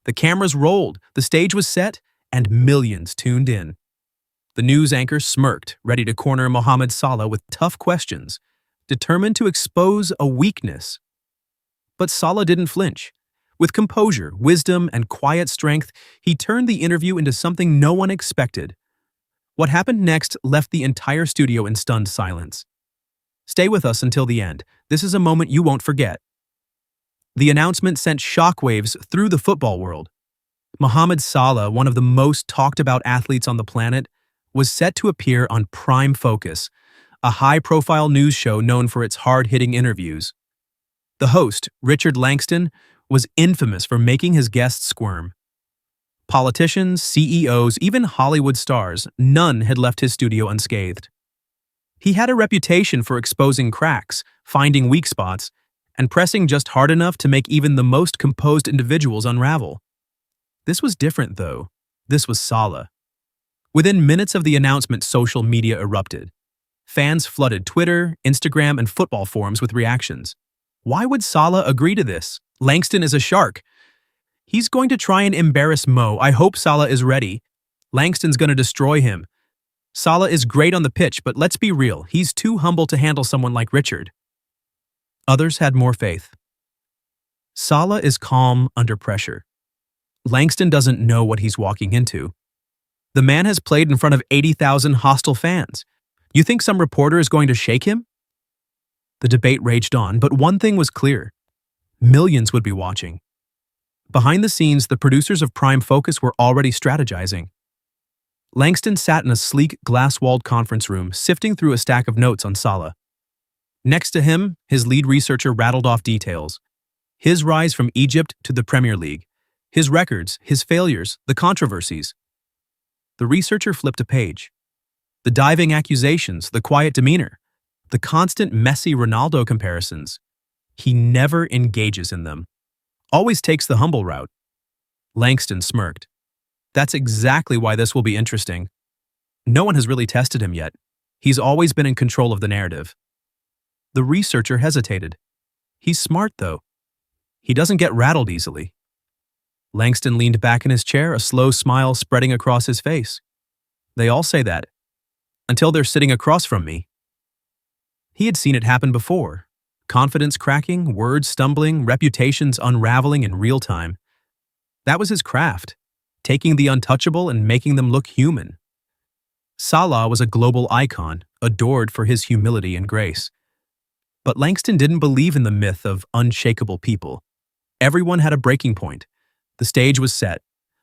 The cameras rolled, the stage was set, and millions tuned in. The news anchor smirked, ready to corner Mohamed Salah with tough questions, determined to expose a weakness. But Salah didn't flinch. With composure, wisdom, and quiet strength, he turned the interview into something no one expected. What happened next left the entire studio in stunned silence. Stay with us until the end. This is a moment you won't forget. The announcement sent shockwaves through the football world. Mohamed Salah, one of the most talked about athletes on the planet, was set to appear on Prime Focus, a high-profile news show known for its hard-hitting interviews. The host, Richard Langston, was infamous for making his guests squirm. Politicians, CEOs, even Hollywood stars, none had left his studio unscathed. He had a reputation for exposing cracks, finding weak spots, and pressing just hard enough to make even the most composed individuals unravel. This was different, though. This was Salah. Within minutes of the announcement, social media erupted. Fans flooded Twitter, Instagram, and football forums with reactions. Why would Salah agree to this? Langston is a shark. He's going to try and embarrass Mo. I hope Salah is ready. Langston's going to destroy him. Salah is great on the pitch, but let's be real, he's too humble to handle someone like Richard. Others had more faith. Salah is calm under pressure. Langston doesn't know what he's walking into. The man has played in front of 80,000 hostile fans. You think some reporter is going to shake him? The debate raged on, but one thing was clear. Millions would be watching. Behind the scenes, the producers of Prime Focus were already strategizing. Langston sat in a sleek, glass-walled conference room, sifting through a stack of notes on Salah. Next to him, his lead researcher rattled off details. His rise from Egypt to the Premier League. His records, his failures, the controversies. The researcher flipped a page. The diving accusations, the quiet demeanor, the constant Messi Ronaldo comparisons. He never engages in them. Always takes the humble route. Langston smirked. That's exactly why this will be interesting. No one has really tested him yet. He's always been in control of the narrative. The researcher hesitated. He's smart, though. He doesn't get rattled easily. Langston leaned back in his chair, a slow smile spreading across his face. They all say that. Until they're sitting across from me. He had seen it happen before. Confidence cracking, words stumbling, reputations unraveling in real time. That was his craft, taking the untouchable and making them look human. Salah was a global icon, adored for his humility and grace. But Langston didn't believe in the myth of unshakable people. Everyone had a breaking point. The stage was set,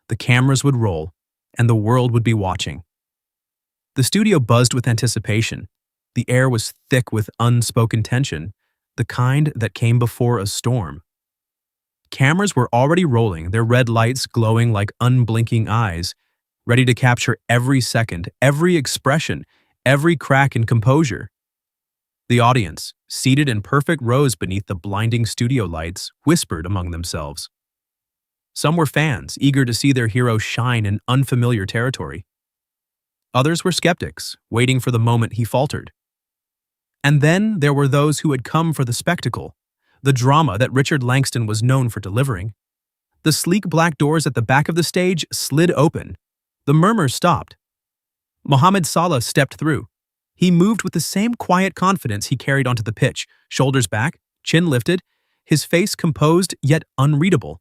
the cameras would roll, and the world would be watching. The studio buzzed with anticipation. The air was thick with unspoken tension, the kind that came before a storm. Cameras were already rolling, their red lights glowing like unblinking eyes, ready to capture every second, every expression, every crack in composure. The audience, seated in perfect rows beneath the blinding studio lights, whispered among themselves. Some were fans, eager to see their hero shine in unfamiliar territory. Others were skeptics, waiting for the moment he faltered. And then there were those who had come for the spectacle, the drama that Richard Langston was known for delivering. The sleek black doors at the back of the stage slid open. The murmurs stopped. Mohamed Salah stepped through. He moved with the same quiet confidence he carried onto the pitch, shoulders back, chin lifted, his face composed yet unreadable.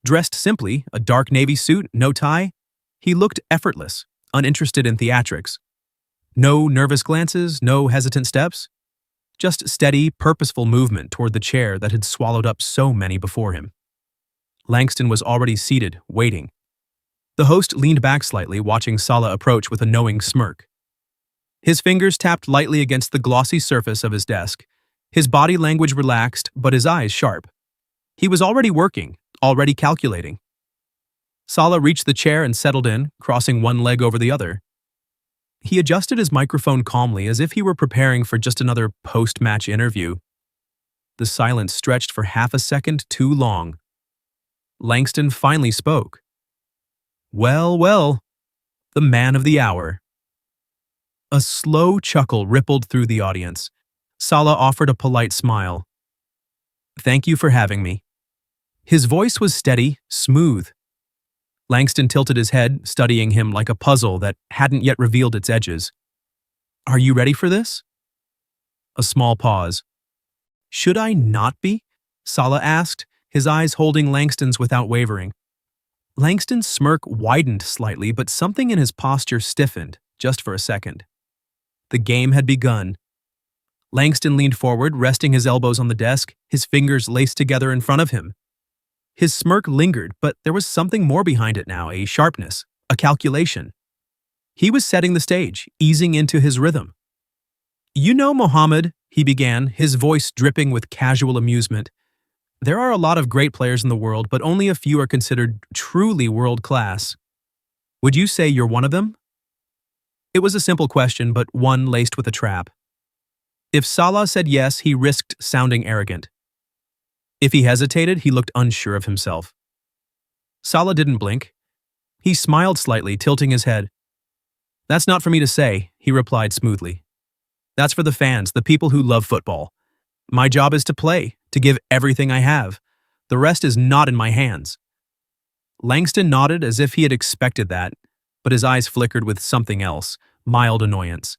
Dressed simply, a dark navy suit, no tie, he looked effortless, uninterested in theatrics. No nervous glances, no hesitant steps. Just steady, purposeful movement toward the chair that had swallowed up so many before him. Langston was already seated, waiting. The host leaned back slightly, watching Salah approach with a knowing smirk. His fingers tapped lightly against the glossy surface of his desk. His body language relaxed, but his eyes sharp. He was already working, already calculating. Salah reached the chair and settled in, crossing one leg over the other. He adjusted his microphone calmly as if he were preparing for just another post-match interview. The silence stretched for half a second too long. Langston finally spoke. Well, well, the man of the hour. A slow chuckle rippled through the audience. Salah offered a polite smile. Thank you for having me. His voice was steady, smooth. Langston tilted his head, studying him like a puzzle that hadn't yet revealed its edges. Are you ready for this? A small pause. Should I not be? Salah asked, his eyes holding Langston's without wavering. Langston's smirk widened slightly, but something in his posture stiffened, just for a second. The game had begun. Langston leaned forward, resting his elbows on the desk, his fingers laced together in front of him. His smirk lingered, but there was something more behind it now, a sharpness, a calculation. He was setting the stage, easing into his rhythm. You know, Mohamed, he began, his voice dripping with casual amusement. There are a lot of great players in the world, but only a few are considered truly world-class. Would you say you're one of them? It was a simple question, but one laced with a trap. If Salah said yes, he risked sounding arrogant. If he hesitated, he looked unsure of himself. Salah didn't blink. He smiled slightly, tilting his head. That's not for me to say, he replied smoothly. That's for the fans, the people who love football. My job is to play, to give everything I have. The rest is not in my hands. Langston nodded as if he had expected that, but his eyes flickered with something else, mild annoyance.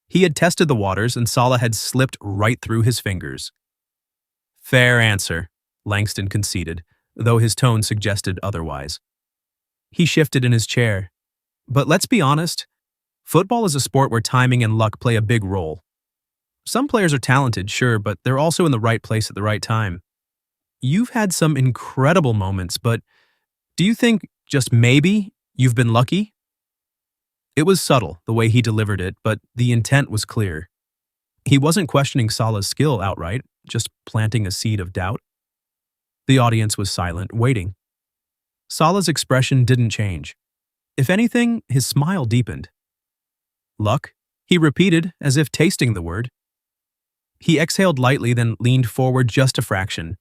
He had tested the waters, and Salah had slipped right through his fingers. Fair answer, Langston conceded, though his tone suggested otherwise. He shifted in his chair. But let's be honest, football is a sport where timing and luck play a big role. Some players are talented, sure, but they're also in the right place at the right time. You've had some incredible moments, but do you think, just maybe, you've been lucky? It was subtle, the way he delivered it, but the intent was clear. He wasn't questioning Salah's skill outright, just planting a seed of doubt. The audience was silent, waiting. Salah's expression didn't change. If anything, his smile deepened. Luck? He repeated, as if tasting the word. He exhaled lightly, then leaned forward just a fraction.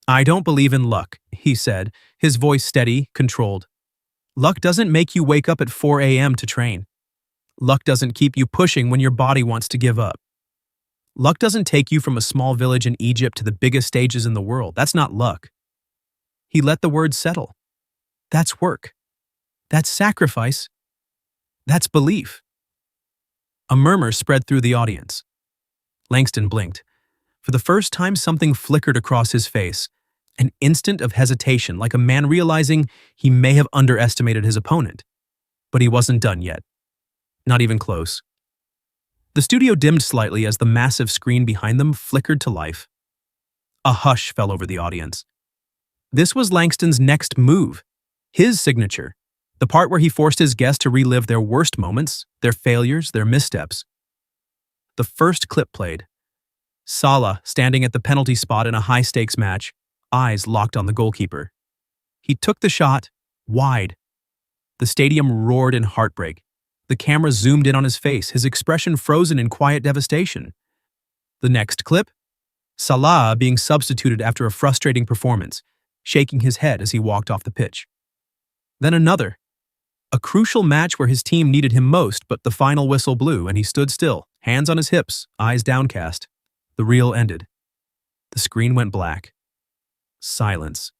I don't believe in luck, he said, his voice steady, controlled. Luck doesn't make you wake up at 4 a.m. to train. Luck doesn't keep you pushing when your body wants to give up. Luck doesn't take you from a small village in Egypt to the biggest stages in the world. That's not luck. He let the words settle. That's work. That's sacrifice. That's belief. A murmur spread through the audience. Langston blinked. For the first time, something flickered across his face. An instant of hesitation, like a man realizing he may have underestimated his opponent. But he wasn't done yet. Not even close. The studio dimmed slightly as the massive screen behind them flickered to life. A hush fell over the audience. This was Langston's next move, his signature, the part where he forced his guests to relive their worst moments, their failures, their missteps. The first clip played. Salah standing at the penalty spot in a high-stakes match, eyes locked on the goalkeeper. He took the shot, wide. The stadium roared in heartbreak. The camera zoomed in on his face, his expression frozen in quiet devastation. The next clip? Salah being substituted after a frustrating performance, shaking his head as he walked off the pitch. Then another. A crucial match where his team needed him most, but the final whistle blew and he stood still, hands on his hips, eyes downcast. The reel ended. The screen went black. Silence.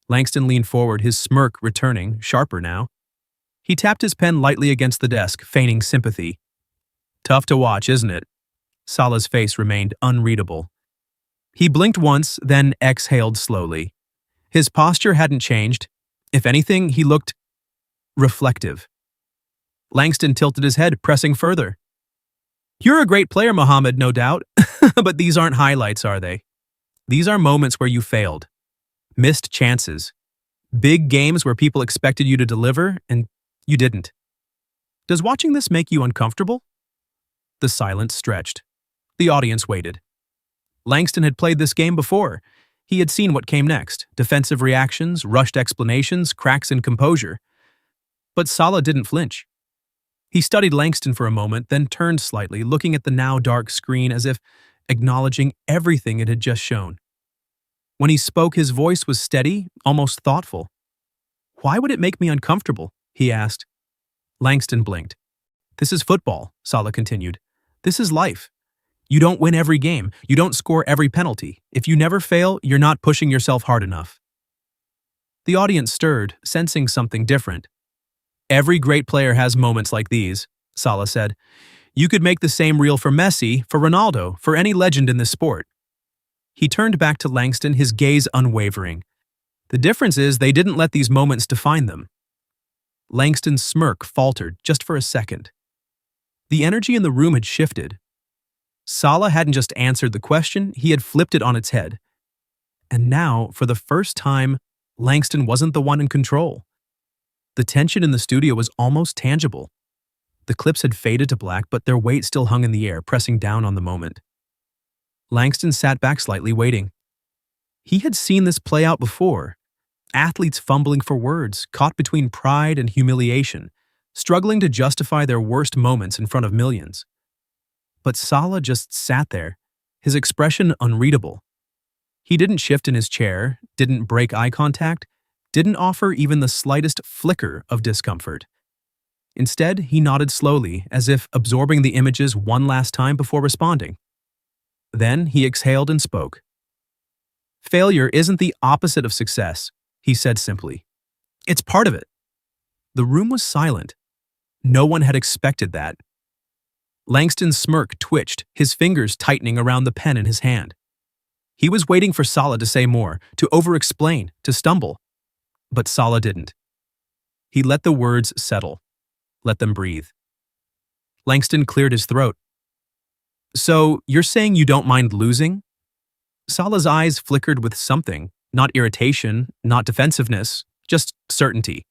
Langston leaned forward, his smirk returning, sharper now. He tapped his pen lightly against the desk, feigning sympathy. Tough to watch, isn't it? Salah's face remained unreadable. He blinked once, then exhaled slowly. His posture hadn't changed. If anything, he looked reflective. Langston tilted his head, pressing further. You're a great player, Mohamed, no doubt, but these aren't highlights, are they? These are moments where you failed. Missed chances. Big games where people expected you to deliver, and you didn't. Does watching this make you uncomfortable? The silence stretched. The audience waited. Langston had played this game before. He had seen what came next, defensive reactions, rushed explanations, cracks in composure. But Salah didn't flinch. He studied Langston for a moment, then turned slightly, looking at the now dark screen as if acknowledging everything it had just shown. When he spoke, his voice was steady, almost thoughtful. Why would it make me uncomfortable? He asked. Langston blinked. This is football, Salah continued. This is life. You don't win every game. You don't score every penalty. If you never fail, you're not pushing yourself hard enough. The audience stirred, sensing something different. Every great player has moments like these, Salah said. You could make the same reel for Messi, for Ronaldo, for any legend in this sport. He turned back to Langston, his gaze unwavering. The difference is they didn't let these moments define them. Langston's smirk faltered just for a second. The energy in the room had shifted. Salah hadn't just answered the question, he had flipped it on its head. And now, for the first time, Langston wasn't the one in control. The tension in the studio was almost tangible. The clips had faded to black, but their weight still hung in the air, pressing down on the moment. Langston sat back slightly, waiting. He had seen this play out before. Athletes fumbling for words, caught between pride and humiliation, struggling to justify their worst moments in front of millions. But Salah just sat there, his expression unreadable. He didn't shift in his chair, didn't break eye contact, didn't offer even the slightest flicker of discomfort. Instead, he nodded slowly, as if absorbing the images one last time before responding. Then he exhaled and spoke. Failure isn't the opposite of success, he said simply. It's part of it. The room was silent. No one had expected that. Langston's smirk twitched, his fingers tightening around the pen in his hand. He was waiting for Salah to say more, to over-explain, to stumble. But Salah didn't. He let the words settle. Let them breathe. Langston cleared his throat. So, you're saying you don't mind losing? Salah's eyes flickered with something, not irritation, not defensiveness, just certainty.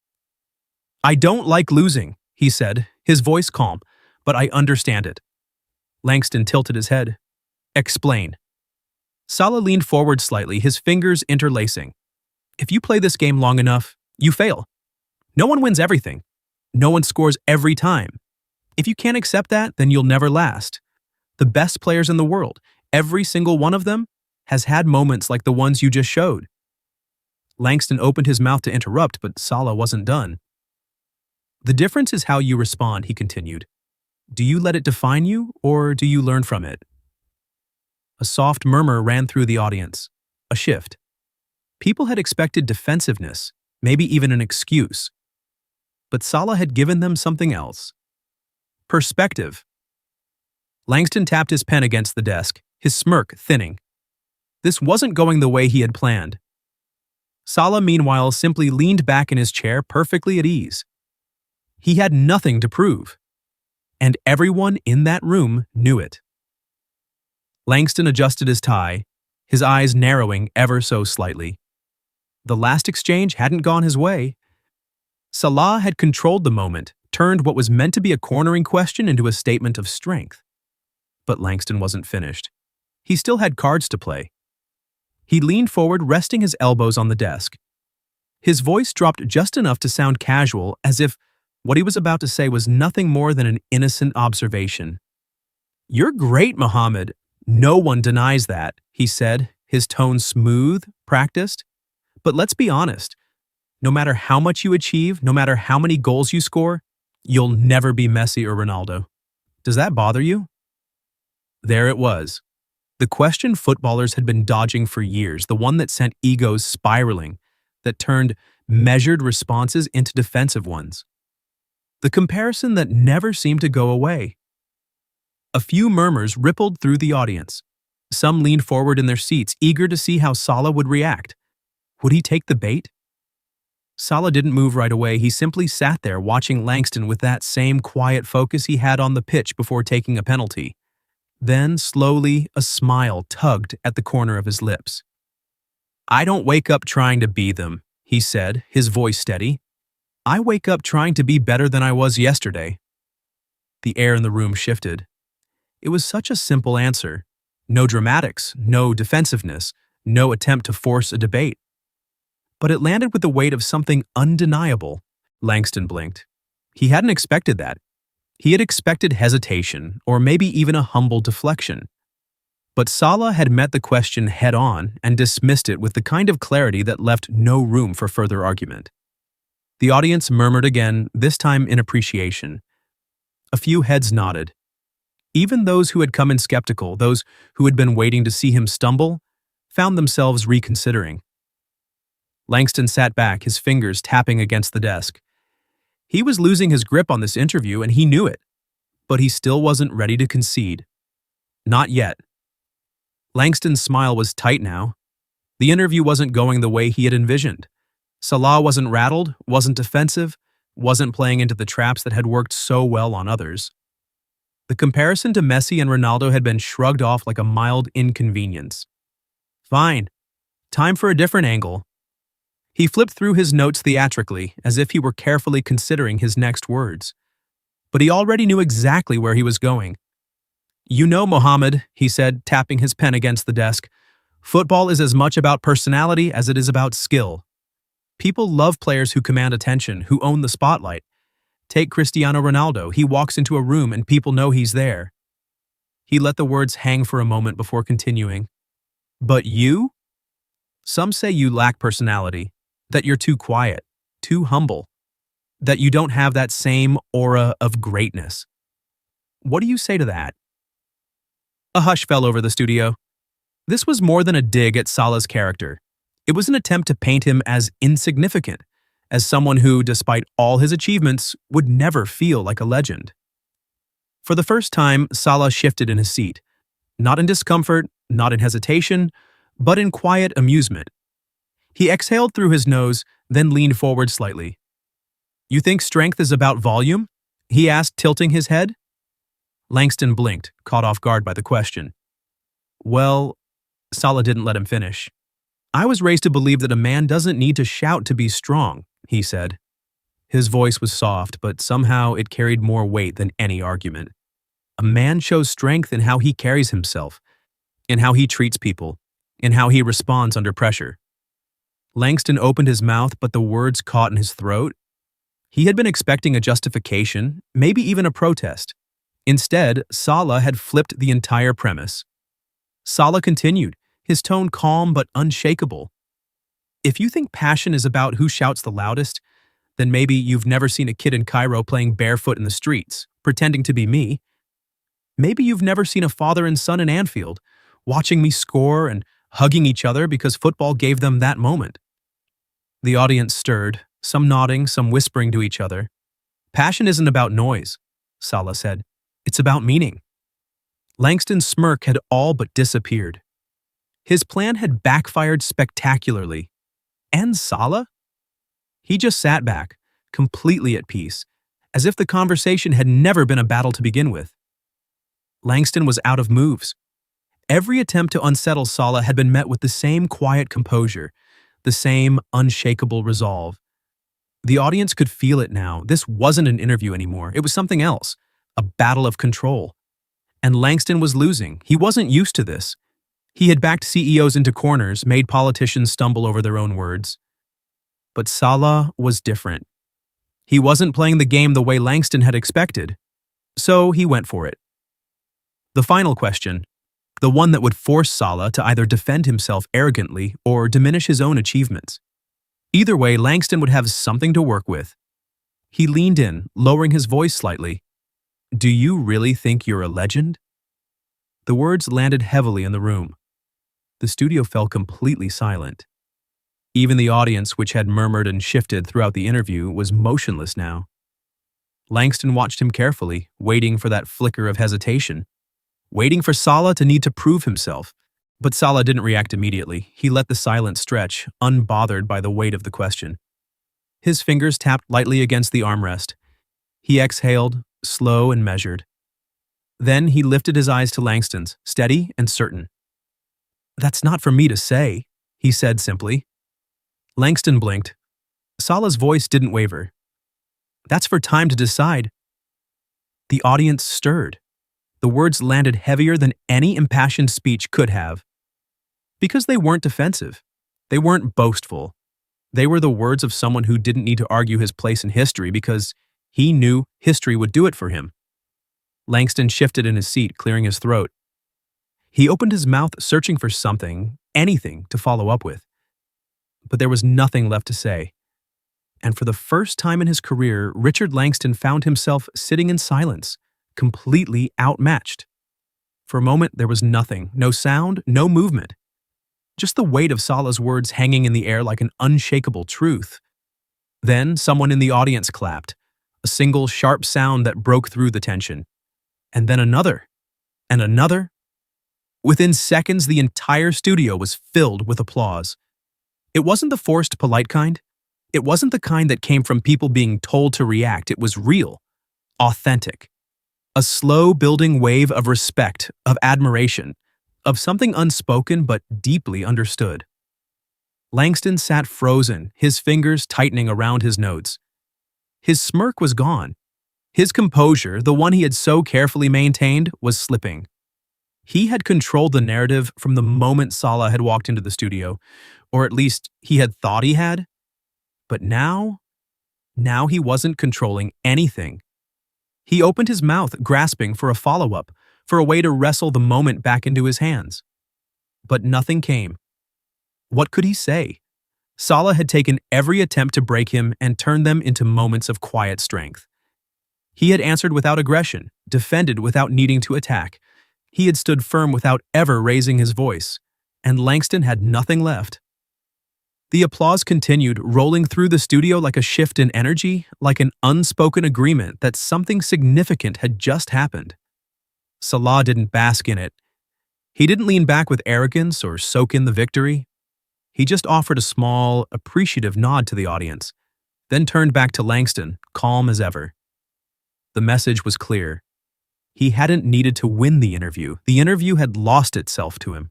I don't like losing, he said, his voice calm, but I understand it. Langston tilted his head. Explain. Salah leaned forward slightly, his fingers interlacing. If you play this game long enough, you fail. No one wins everything. No one scores every time. If you can't accept that, then you'll never last. The best players in the world, every single one of them, has had moments like the ones you just showed. Langston opened his mouth to interrupt, but Salah wasn't done. The difference is how you respond, he continued. Do you let it define you, or do you learn from it? A soft murmur ran through the audience. A shift. People had expected defensiveness, maybe even an excuse. But Salah had given them something else. Perspective. Langston tapped his pen against the desk, his smirk thinning. This wasn't going the way he had planned. Salah, meanwhile, simply leaned back in his chair, perfectly at ease. He had nothing to prove. And everyone in that room knew it. Langston adjusted his tie, his eyes narrowing ever so slightly. The last exchange hadn't gone his way. Salah had controlled the moment, turned what was meant to be a cornering question into a statement of strength. But Langston wasn't finished. He still had cards to play. He leaned forward, resting his elbows on the desk. His voice dropped just enough to sound casual, as if what he was about to say was nothing more than an innocent observation. You're great, Mohamed. No one denies that, he said, his tone smooth, practiced. But let's be honest. No matter how much you achieve, no matter how many goals you score, you'll never be Messi or Ronaldo. Does that bother you? There it was. The question footballers had been dodging for years, the one that sent egos spiraling, that turned measured responses into defensive ones. The comparison that never seemed to go away. A few murmurs rippled through the audience. Some leaned forward in their seats, eager to see how Salah would react. Would he take the bait? Salah didn't move right away. He simply sat there watching Langston with that same quiet focus he had on the pitch before taking a penalty. Then, slowly, a smile tugged at the corner of his lips. I don't wake up trying to be them, he said, his voice steady. I wake up trying to be better than I was yesterday. The air in the room shifted. It was such a simple answer. No dramatics, no defensiveness, no attempt to force a debate. But it landed with the weight of something undeniable. Langston blinked. He hadn't expected that. He had expected hesitation, or maybe even a humble deflection. But Salah had met the question head-on and dismissed it with the kind of clarity that left no room for further argument. The audience murmured again, this time in appreciation. A few heads nodded. Even those who had come in skeptical, those who had been waiting to see him stumble, found themselves reconsidering. Langston sat back, his fingers tapping against the desk. He was losing his grip on this interview, and he knew it, but he still wasn't ready to concede. Not yet. Langston's smile was tight now. The interview wasn't going the way he had envisioned. Salah wasn't rattled, wasn't defensive, wasn't playing into the traps that had worked so well on others. The comparison to Messi and Ronaldo had been shrugged off like a mild inconvenience. Fine. Time for a different angle. He flipped through his notes theatrically, as if he were carefully considering his next words. But he already knew exactly where he was going. "You know, Mohamed," he said, tapping his pen against the desk, "football is as much about personality as it is about skill. People love players who command attention, who own the spotlight. Take Cristiano Ronaldo. He walks into a room and people know he's there." He let the words hang for a moment before continuing. "But you? Some say you lack personality, that you're too quiet, too humble, that you don't have that same aura of greatness. What do you say to that?" A hush fell over the studio. This was more than a dig at Salah's character. It was an attempt to paint him as insignificant, as someone who, despite all his achievements, would never feel like a legend. For the first time, Salah shifted in his seat, not in discomfort, not in hesitation, but in quiet amusement. He exhaled through his nose, then leaned forward slightly. "You think strength is about volume?" he asked, tilting his head. Langston blinked, caught off guard by the question. "Well," Salah didn't let him finish. "I was raised to believe that a man doesn't need to shout to be strong," he said. His voice was soft, but somehow it carried more weight than any argument. A man shows strength in how he carries himself, in how he treats people, in how he responds under pressure. Langston opened his mouth, but the words caught in his throat. He had been expecting a justification, maybe even a protest. Instead, Salah had flipped the entire premise. Salah continued, his tone calm but unshakable. "If you think passion is about who shouts the loudest, then maybe you've never seen a kid in Cairo playing barefoot in the streets, pretending to be me. Maybe you've never seen a father and son in Anfield, watching me score and hugging each other because football gave them that moment." The audience stirred, some nodding, some whispering to each other. "Passion isn't about noise," Salah said. "It's about meaning." Langston's smirk had all but disappeared. His plan had backfired spectacularly. And Salah? He just sat back, completely at peace, as if the conversation had never been a battle to begin with. Langston was out of moves. Every attempt to unsettle Salah had been met with the same quiet composure, the same unshakable resolve. The audience could feel it now. This wasn't an interview anymore. It was something else, a battle of control. And Langston was losing. He wasn't used to this. He had backed CEOs into corners, made politicians stumble over their own words. But Salah was different. He wasn't playing the game the way Langston had expected, so he went for it. The final question, the one that would force Salah to either defend himself arrogantly or diminish his own achievements. Either way, Langston would have something to work with. He leaned in, lowering his voice slightly. "Do you really think you're a legend?" The words landed heavily in the room. The studio fell completely silent. Even the audience, which had murmured and shifted throughout the interview, was motionless now. Langston watched him carefully, waiting for that flicker of hesitation, waiting for Salah to need to prove himself. But Salah didn't react immediately. He let the silence stretch, unbothered by the weight of the question. His fingers tapped lightly against the armrest. He exhaled, slow and measured. Then he lifted his eyes to Langston's, steady and certain. "That's not for me to say," he said simply. Langston blinked. Salah's voice didn't waver. "That's for time to decide." The audience stirred. The words landed heavier than any impassioned speech could have. Because they weren't defensive. They weren't boastful. They were the words of someone who didn't need to argue his place in history because he knew history would do it for him. Langston shifted in his seat, clearing his throat. He opened his mouth, searching for something, anything, to follow up with. But there was nothing left to say. And for the first time in his career, Richard Langston found himself sitting in silence, completely outmatched. For a moment, there was nothing, no sound, no movement. Just the weight of Salah's words hanging in the air like an unshakable truth. Then someone in the audience clapped, a single sharp sound that broke through the tension. And then another, and another. Within seconds, the entire studio was filled with applause. It wasn't the forced, polite kind. It wasn't the kind that came from people being told to react. It was real, authentic. A slow building wave of respect, of admiration, of something unspoken but deeply understood. Langston sat frozen, his fingers tightening around his notes. His smirk was gone. His composure, the one he had so carefully maintained, was slipping. He had controlled the narrative from the moment Salah had walked into the studio, or at least he had thought he had. But now he wasn't controlling anything. He opened his mouth, grasping for a follow-up, for a way to wrestle the moment back into his hands. But nothing came. What could he say? Salah had taken every attempt to break him and turned them into moments of quiet strength. He had answered without aggression, defended without needing to attack. He had stood firm without ever raising his voice, and Langston had nothing left. The applause continued, rolling through the studio like a shift in energy, like an unspoken agreement that something significant had just happened. Salah didn't bask in it. He didn't lean back with arrogance or soak in the victory. He just offered a small, appreciative nod to the audience, then turned back to Langston, calm as ever. The message was clear. He hadn't needed to win the interview. The interview had lost itself to him.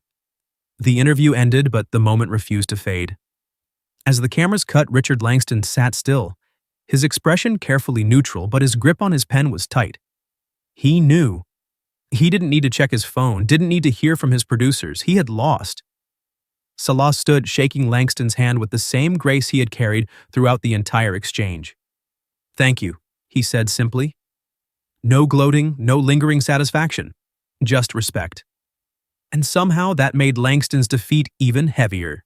The interview ended, but the moment refused to fade. As the cameras cut, Richard Langston sat still, his expression carefully neutral, but his grip on his pen was tight. He knew. He didn't need to check his phone, didn't need to hear from his producers. He had lost. Salah stood, shaking Langston's hand with the same grace he had carried throughout the entire exchange. "Thank you," he said simply. No gloating, no lingering satisfaction, just respect. And somehow that made Langston's defeat even heavier.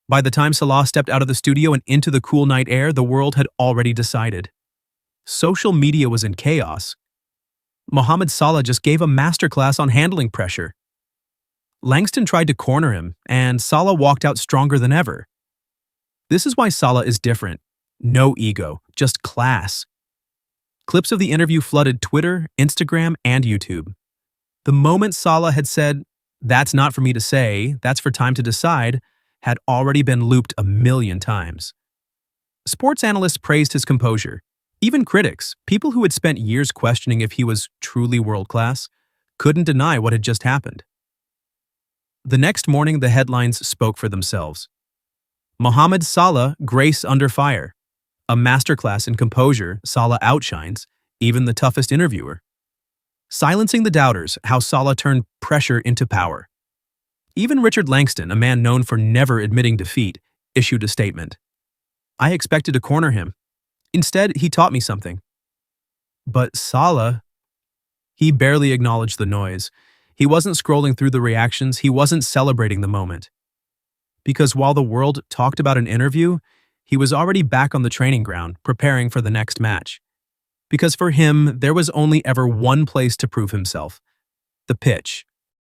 By the time Salah stepped out of the studio and into the cool night air, the world had already decided. Social media was in chaos. Mohamed Salah just gave a masterclass on handling pressure. Langston tried to corner him, and Salah walked out stronger than ever. This is why Salah is different. No ego, just class. Clips of the interview flooded Twitter, Instagram, and YouTube. The moment Salah had said, "That's not for me to say, that's for time to decide," had already been looped a million times. Sports analysts praised his composure. Even critics, people who had spent years questioning if he was truly world-class, couldn't deny what had just happened. The next morning, the headlines spoke for themselves. Mohamed Salah, grace under fire. A masterclass in composure, Salah outshines even the toughest interviewer. Silencing the doubters, how Salah turned pressure into power. Even Richard Langston, a man known for never admitting defeat, issued a statement. "I expected to corner him. Instead, he taught me something." But Salah, he barely acknowledged the noise. He wasn't scrolling through the reactions, he wasn't celebrating the moment. Because while the world talked about an interview, he was already back on the training ground, preparing for the next match. Because for him, there was only ever one place to prove himself: the pitch.